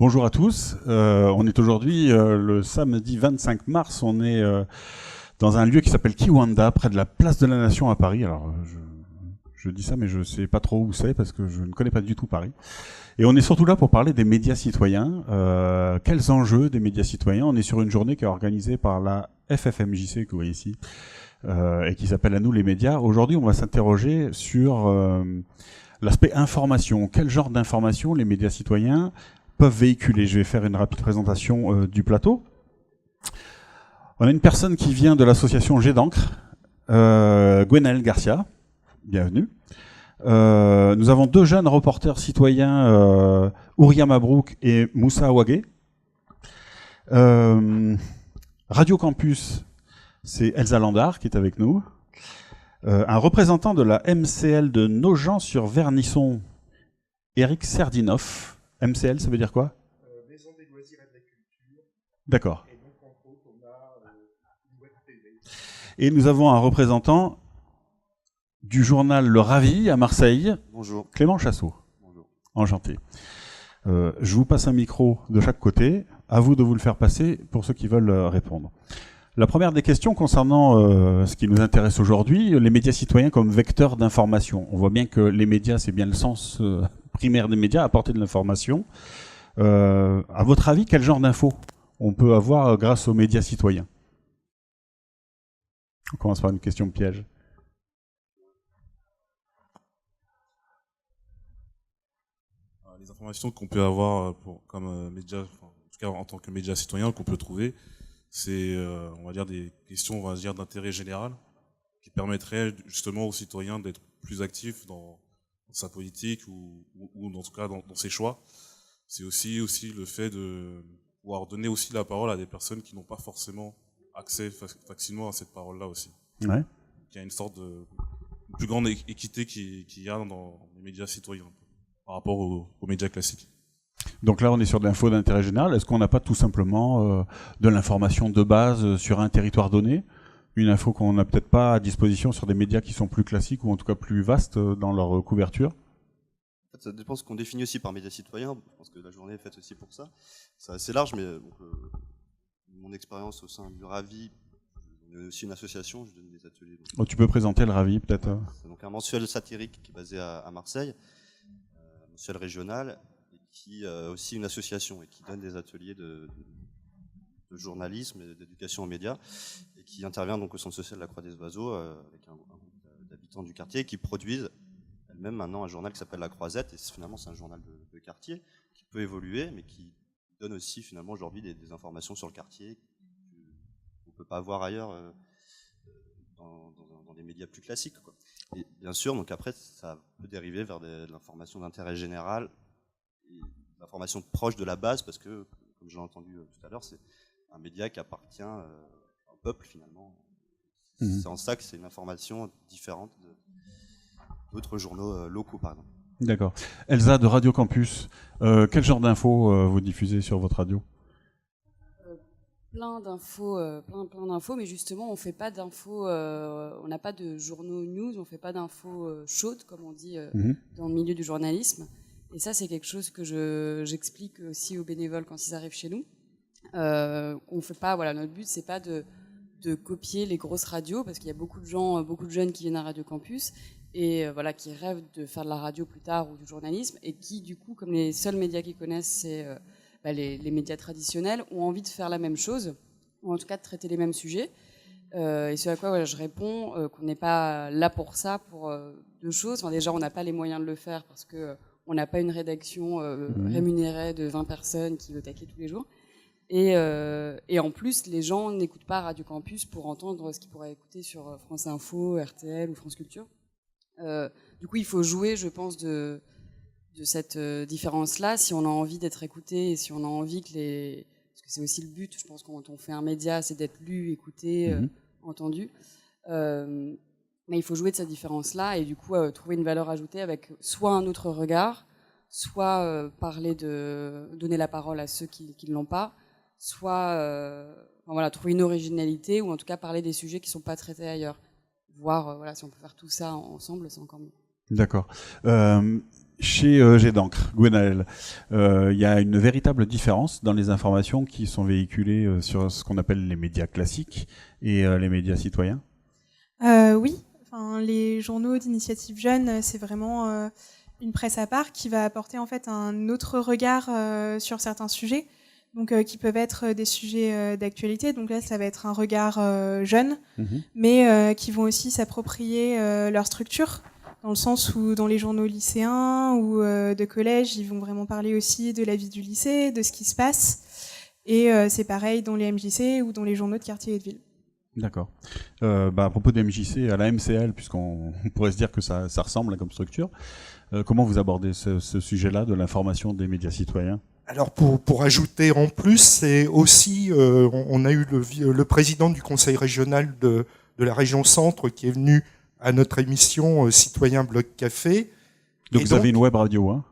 Bonjour à tous. On est aujourd'hui le samedi 25 mars. On est dans un lieu qui s'appelle Kiwanda, près de la place de la Nation à Paris. Alors, je dis ça, mais je ne sais pas trop où c'est parce que je ne connais pas du tout Paris. Et on est surtout là pour parler des médias citoyens. Quels enjeux des médias citoyens? On est sur une journée qui est organisée par la FFMJC que vous voyez ici et qui s'appelle À nous les médias. Aujourd'hui, on va s'interroger sur l'aspect information. Quel genre d'information les médias citoyens peuvent véhiculer? Je vais faire une rapide présentation du plateau. On a une personne qui vient de l'association Jet d'encre, Gwenaël Garcia. Bienvenue. Nous avons deux jeunes reporters citoyens, Ouria Mabrouk et Moussa Ouagé. Radio Campus, c'est Elsa Landard qui est avec nous. Un représentant de la MCL de Nogent-sur-Vernisson, Eric Serdinov. MCL, ça veut dire quoi? Maison des loisirs et de la culture. D'accord. Et donc, entre autres, on a une web TV. Et nous avons un représentant du journal Le Ravi à Marseille. Bonjour. Clément Chassot. Bonjour. Enchanté. Je vous passe un micro de chaque côté. À vous de vous le faire passer pour ceux qui veulent répondre. La première des questions concernant ce qui nous intéresse aujourd'hui, les médias citoyens comme vecteurs d'information. On voit bien que les médias, c'est bien le sens primaire des médias, apporter de l'information. À votre avis, quel genre d'infos on peut avoir grâce aux médias citoyens? On commence par une question piège. Les informations qu'on peut avoir comme média, en tout cas en tant que média citoyen, qu'on peut trouver, c'est, on va dire, des questions, on va dire, d'intérêt général, qui permettraient justement aux citoyens d'être plus actifs dans sa politique ou en tout cas dans ses choix. C'est aussi le fait de pouvoir donner aussi la parole à des personnes qui n'ont pas forcément accès facilement à cette parole-là aussi. Ouais. Il y a une sorte de plus grande équité qu'il y a dans les médias citoyens par rapport aux médias classiques. Donc là, on est sur de l'info d'intérêt général. Est-ce qu'on n'a pas tout simplement de l'information de base sur un territoire donné? Une info qu'on n'a peut-être pas à disposition sur des médias qui sont plus classiques ou en tout cas plus vastes dans leur couverture? En fait, ça dépend de ce qu'on définit aussi par médias citoyens. Je pense que la journée est faite aussi pour ça. C'est assez large, mais donc, mon expérience au sein du Ravi, on est aussi une association, je donne des ateliers. Donc, Oh, tu peux présenter le Ravi peut-être? c'est donc un mensuel satirique qui est basé à Marseille, un mensuel régional, et qui est aussi une association et qui donne des ateliers de journalisme et d'éducation aux médias, et qui intervient donc au centre social de la Croix des Oiseaux avec un groupe d'habitants du quartier qui produisent elle-même maintenant un journal qui s'appelle La Croisette, et finalement c'est un journal de quartier qui peut évoluer, mais qui donne aussi finalement aujourd'hui des informations sur le quartier qu'on ne peut pas avoir ailleurs dans des médias plus classiques, quoi. Et bien sûr, donc après, ça peut dériver vers de l'information d'intérêt général, et l'information proche de la base, parce que, comme je l'ai entendu tout à l'heure, c'est un média qui appartient au peuple finalement. Mmh. C'est en ça que c'est une information différente d'autres journaux locaux, par exemple. D'accord. Elsa de Radio Campus, quel genre d'infos vous diffusez sur votre radio? Plein d'infos, plein d'infos, mais justement, on fait pas d'infos, on n'a pas de journaux news, on fait pas d'infos chaudes, comme on dit dans le milieu du journalisme. Et ça, c'est quelque chose que j'explique aussi aux bénévoles quand ils arrivent chez nous. On fait pas, voilà, notre but, c'est pas de copier les grosses radios, parce qu'il y a beaucoup de gens, beaucoup de jeunes qui viennent à Radio Campus et voilà, qui rêvent de faire de la radio plus tard ou du journalisme, et qui, du coup, comme les seuls médias qu'ils connaissent, c'est les médias traditionnels, ont envie de faire la même chose, ou en tout cas de traiter les mêmes sujets. Et ce à quoi je réponds qu'on n'est pas là pour ça, pour deux choses. Enfin, déjà, on n'a pas les moyens de le faire parce qu'on n'a pas une rédaction rémunérée de 20 personnes qui veut taquer tous les jours. Et en plus, les gens n'écoutent pas Radio Campus pour entendre ce qu'ils pourraient écouter sur France Info, RTL ou France Culture. Du coup, il faut jouer, je pense, de cette différence-là, si on a envie d'être écouté et si on a envie parce que c'est aussi le but, je pense, quand on fait un média, c'est d'être lu, écouté, entendu. Mais il faut jouer de cette différence-là et du coup trouver une valeur ajoutée avec soit un autre regard, soit donner la parole à ceux qui ne l'ont pas, soit trouver une originalité ou en tout cas parler des sujets qui ne sont pas traités ailleurs. Voir si on peut faire tout ça ensemble, c'est encore mieux. D'accord. Chez Jet d'encre, Gwenaël, il y a une véritable différence dans les informations qui sont véhiculées sur ce qu'on appelle les médias classiques et les médias citoyens. Oui, enfin, les journaux d'initiative jeune, c'est vraiment une presse à part qui va apporter en fait un autre regard sur certains sujets, donc qui peuvent être des sujets d'actualité. Donc là, ça va être un regard jeune, mais qui vont aussi s'approprier leur structure, dans le sens où dans les journaux lycéens ou de collège, ils vont vraiment parler aussi de la vie du lycée, de ce qui se passe. Et c'est pareil dans les MJC ou dans les journaux de quartier et de ville. D'accord. À propos des MJC, à la MCL, puisqu'on pourrait se dire que ça ressemble comme structure, comment vous abordez ce sujet-là de l'information des médias citoyens ? Alors pour ajouter en plus, c'est aussi, on a eu le président du conseil régional de la région Centre qui est venu à notre émission Citoyen Bloc Café. Donc vous avez une web radio, hein ?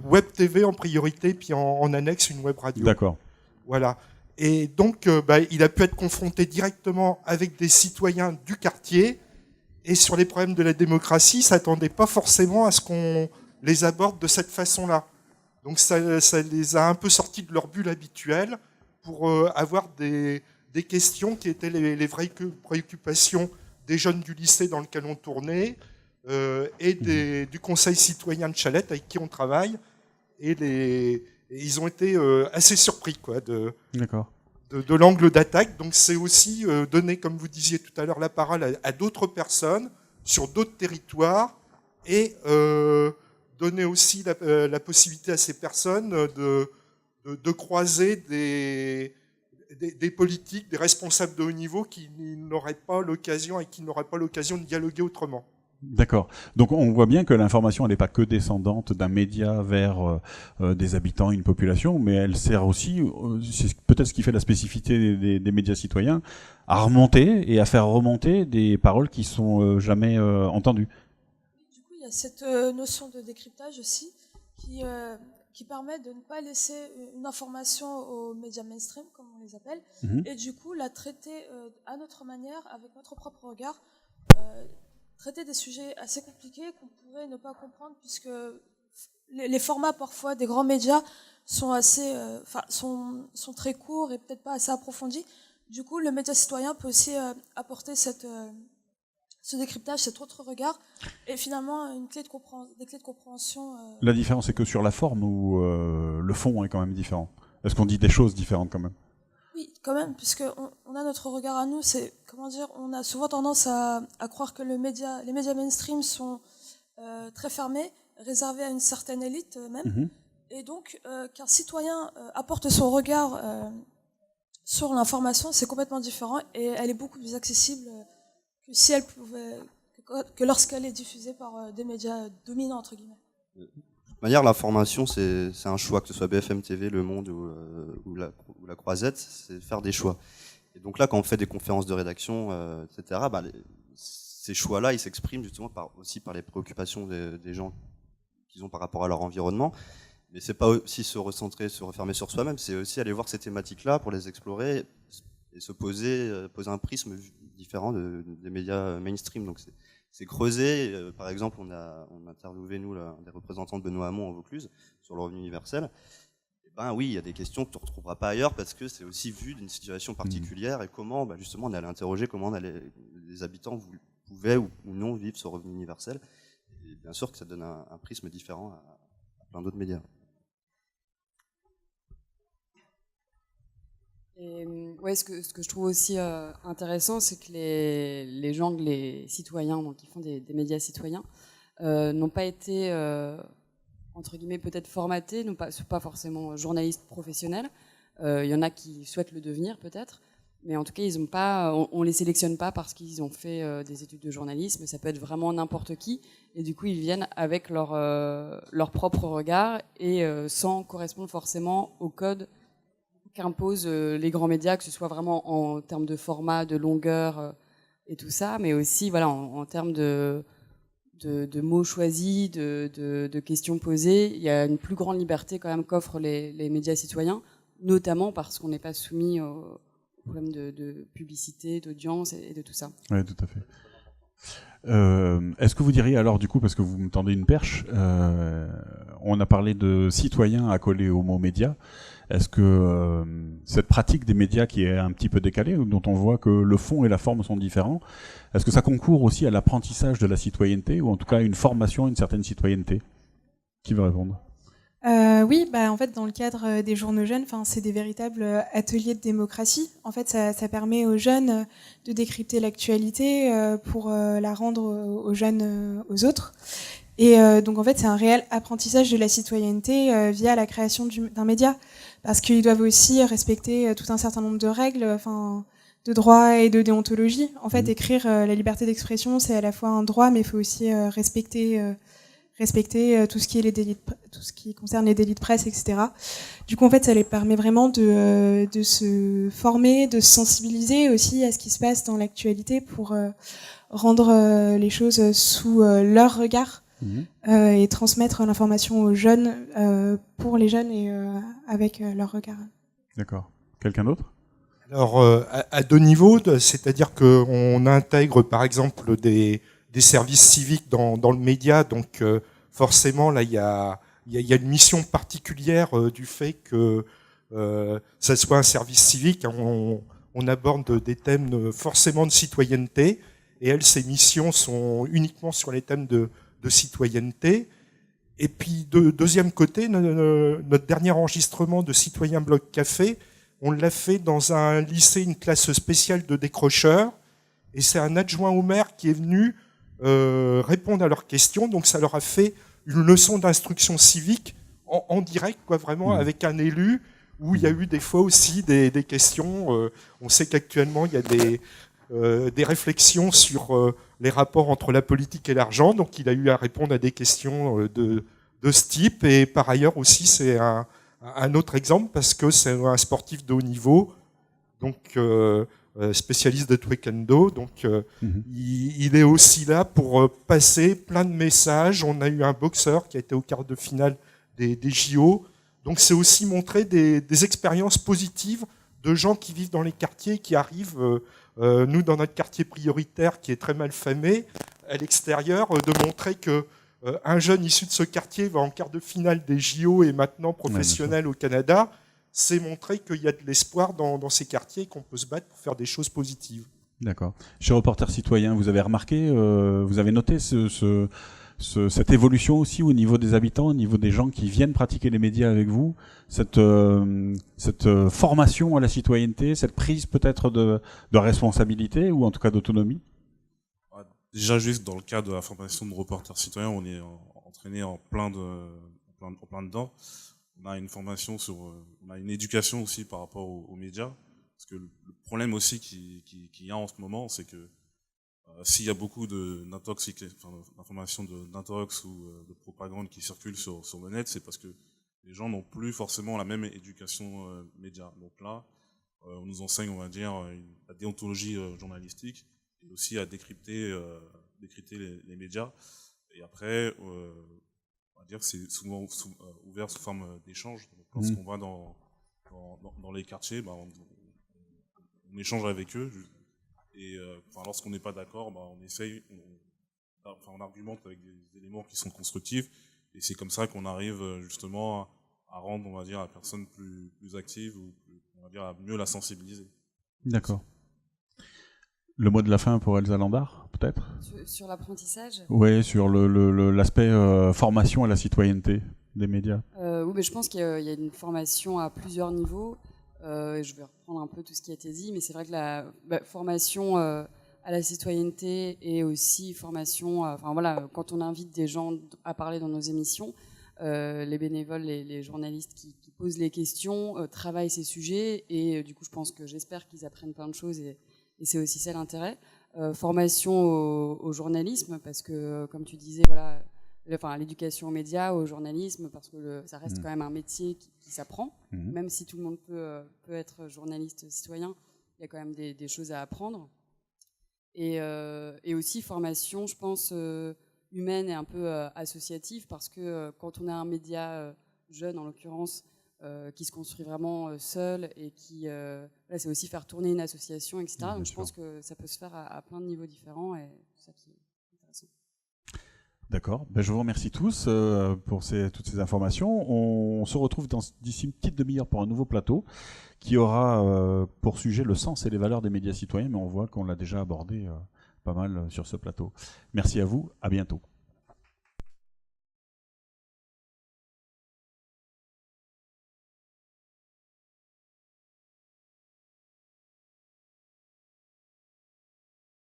Web TV en priorité, puis en annexe une web radio. D'accord. Voilà. Et donc il a pu être confronté directement avec des citoyens du quartier, et sur les problèmes de la démocratie, il ne s'attendait pas forcément à ce qu'on les aborde de cette façon-là. Donc ça les a un peu sortis de leur bulle habituelle pour avoir des questions qui étaient les vraies préoccupations des jeunes du lycée dans lequel on tournait et du conseil citoyen de Chalette avec qui on travaille. Et ils ont été assez surpris de l'angle d'attaque. Donc c'est aussi donner, comme vous disiez tout à l'heure, la parole à d'autres personnes sur d'autres territoires et donner aussi la possibilité à ces personnes de croiser des politiques, des responsables de haut niveau qui n'auraient pas l'occasion de dialoguer autrement. D'accord. Donc on voit bien que l'information, elle n'est pas que descendante d'un média vers des habitants, une population, mais elle sert aussi, c'est peut-être ce qui fait la spécificité des médias citoyens, à remonter et à faire remonter des paroles qui sont jamais entendues. Du coup, il y a cette notion de décryptage aussi qui permet de ne pas laisser une information aux médias mainstream, comme on les appelle, et du coup la traiter à notre manière, avec notre propre regard, traiter des sujets assez compliqués qu'on pourrait ne pas comprendre, puisque les formats parfois des grands médias sont assez, sont très courts et peut-être pas assez approfondis. Du coup, le média citoyen peut aussi apporter ce décryptage, cet autre regard, et finalement des clés de compréhension. La différence est que sur la forme ou le fond est quand même différent. Est-ce qu'on dit des choses différentes quand même ? Oui, quand même, puisque on a notre regard à nous. C'est, comment dire, on a souvent tendance à croire que les médias mainstream sont très fermés, réservés à une certaine élite même, et donc qu'un citoyen apporte son regard sur l'information, c'est complètement différent, et elle est beaucoup plus accessible que si elle pouvait, que lorsqu'elle est diffusée par des médias dominants entre guillemets. De toute manière, l'information, c'est un choix, que ce soit BFM TV, Le Monde ou la Croisette, c'est faire des choix. Et donc là, quand on fait des conférences de rédaction, etc., ces choix-là, ils s'expriment justement aussi par les préoccupations des gens qu'ils ont par rapport à leur environnement. Mais c'est pas aussi se recentrer, se refermer sur soi-même, c'est aussi aller voir ces thématiques-là pour les explorer et se poser un prisme différent des médias mainstream. Donc c'est creuser. Par exemple, on a interviewé, nous, des représentants de Benoît Hamon en Vaucluse sur le revenu universel. Et oui, il y a des questions que tu ne retrouveras pas ailleurs parce que c'est aussi vu d'une situation particulière et comment, justement, on allait interroger comment les habitants pouvaient ou non vivre ce revenu universel. Et bien sûr que ça donne un prisme différent à plein d'autres médias. Et ouais, ce que je trouve aussi intéressant, c'est que les citoyens, donc qui font des médias citoyens, n'ont pas été entre guillemets peut-être formatés, sont pas forcément journalistes professionnels. Il y en a qui souhaitent le devenir peut-être, mais en tout cas ils ont pas, on les sélectionne pas parce qu'ils ont fait des études de journalisme. Ça peut être vraiment n'importe qui, et du coup ils viennent avec leur propre regard et sans correspondre forcément au code qu'imposent les grands médias, que ce soit vraiment en termes de format, de longueur et tout ça, mais aussi voilà en termes de mots choisis, de questions posées. Il y a une plus grande liberté quand même qu'offrent les médias citoyens, notamment parce qu'on n'est pas soumis aux problèmes de publicité, d'audience et de tout ça. Oui, tout à fait. Est-ce que vous diriez alors du coup, parce que vous me tendez une perche, on a parlé de citoyens accolés au mot média, est-ce que cette pratique des médias qui est un petit peu décalée, dont on voit que le fond et la forme sont différents, est-ce que ça concourt aussi à l'apprentissage de la citoyenneté, ou en tout cas à une formation, une certaine citoyenneté? Qui veut répondre? Oui, en fait, dans le cadre des journaux jeunes, c'est des véritables ateliers de démocratie. En fait, ça permet aux jeunes de décrypter l'actualité pour la rendre aux jeunes, aux autres. Et donc, en fait, c'est un réel apprentissage de la citoyenneté via la création d'un média, parce qu'ils doivent aussi respecter tout un certain nombre de règles, de droits et de déontologie. En fait, écrire la liberté d'expression, c'est à la fois un droit, mais il faut aussi respecter tout ce qui est tout ce qui concerne les délits de presse, etc. Du coup, en fait, ça les permet vraiment de se former, de se sensibiliser aussi à ce qui se passe dans l'actualité pour rendre les choses sous leur regard et transmettre l'information aux jeunes, pour les jeunes et avec leur regard. D'accord. Quelqu'un d'autre? Alors, à deux niveaux, c'est-à-dire qu'on intègre par exemple des services civiques dans le média, donc forcément là il y a une mission particulière du fait que ça soit un service civique. On aborde des thèmes forcément de citoyenneté, et ces missions sont uniquement sur les thèmes de citoyenneté. Et puis deuxième côté, notre dernier enregistrement de Citoyen Bloc Café, on l'a fait dans un lycée, une classe spéciale de décrocheurs, et c'est un adjoint au maire qui est venu répondre à leurs questions. Donc ça leur a fait une leçon d'instruction civique en direct, vraiment avec un élu, où il y a eu des fois aussi des questions. On sait qu'actuellement il y a des réflexions sur les rapports entre la politique et l'argent, donc il a eu à répondre à des questions de ce type. Et par ailleurs aussi, c'est un autre exemple, parce que c'est un sportif de haut niveau, donc spécialiste de taekwondo, donc il est aussi là pour passer plein de messages. On a eu un boxeur qui a été au quart de finale des JO, donc c'est aussi montrer des expériences positives de gens qui vivent dans les quartiers, qui arrivent, nous dans notre quartier prioritaire qui est très mal famé, à l'extérieur, de montrer que un jeune issu de ce quartier va en quart de finale des JO et maintenant professionnel au Canada. C'est montrer qu'il y a de l'espoir dans ces quartiers, qu'on peut se battre pour faire des choses positives. D'accord. Chez Reporters Citoyens, vous avez remarqué, vous avez noté cette évolution aussi au niveau des habitants, au niveau des gens qui viennent pratiquer les médias avec vous, cette formation à la citoyenneté, cette prise peut-être de responsabilité, ou en tout cas d'autonomie? Déjà, juste dans le cadre de la formation de Reporters Citoyens, on est entraîné en plein dedans. On a une formation on a une éducation aussi par rapport aux médias, parce que le problème aussi qu'il y a en ce moment, c'est que s'il y a beaucoup d'informations d'intox ou de propagande qui circulent sur le net, c'est parce que les gens n'ont plus forcément la même éducation média. Donc là, on nous enseigne, on va dire, la déontologie journalistique, et aussi à décrypter les médias. Et après, on va dire que c'est souvent ouvert sous forme d'échange. Lorsqu'on va dans les quartiers, on échange avec eux. Et lorsqu'on n'est pas d'accord, on essaye, on argumente avec des éléments qui sont constructifs. Et c'est comme ça qu'on arrive justement à rendre, on va dire, la personne plus active, ou on va dire à mieux la sensibiliser. D'accord. Le mot de la fin pour Elsa Landard, peut-être? Sur l'apprentissage? Oui, sur l'aspect formation à la citoyenneté des médias. Oui, mais je pense qu'il y a une formation à plusieurs niveaux. Je vais reprendre un peu tout ce qui a été dit, mais c'est vrai que la formation à la citoyenneté et aussi formation, quand on invite des gens à parler dans nos émissions, les bénévoles, les journalistes qui posent les questions, travaillent ces sujets, et du coup, j'espère qu'ils apprennent plein de choses, et c'est aussi ça l'intérêt. Formation au journalisme, parce que, comme tu disais, l'éducation aux médias, au journalisme, parce que ça reste quand même un métier qui s'apprend, même si tout le monde peut être journaliste citoyen, il y a quand même des choses à apprendre. Et aussi formation, je pense, humaine et un peu associative, parce que quand on a un média jeune, en l'occurrence, qui se construit vraiment seul et qui, c'est aussi faire tourner une association, etc. Bien Donc sûr. je pense que ça peut se faire à plein de niveaux différents et c'est ça qui est intéressant. D'accord. Ben, je vous remercie tous pour toutes ces informations. On se retrouve d'ici une petite demi-heure pour un nouveau plateau qui aura pour sujet le sens et les valeurs des médias citoyens, mais on voit qu'on l'a déjà abordé pas mal sur ce plateau. Merci à vous, à bientôt.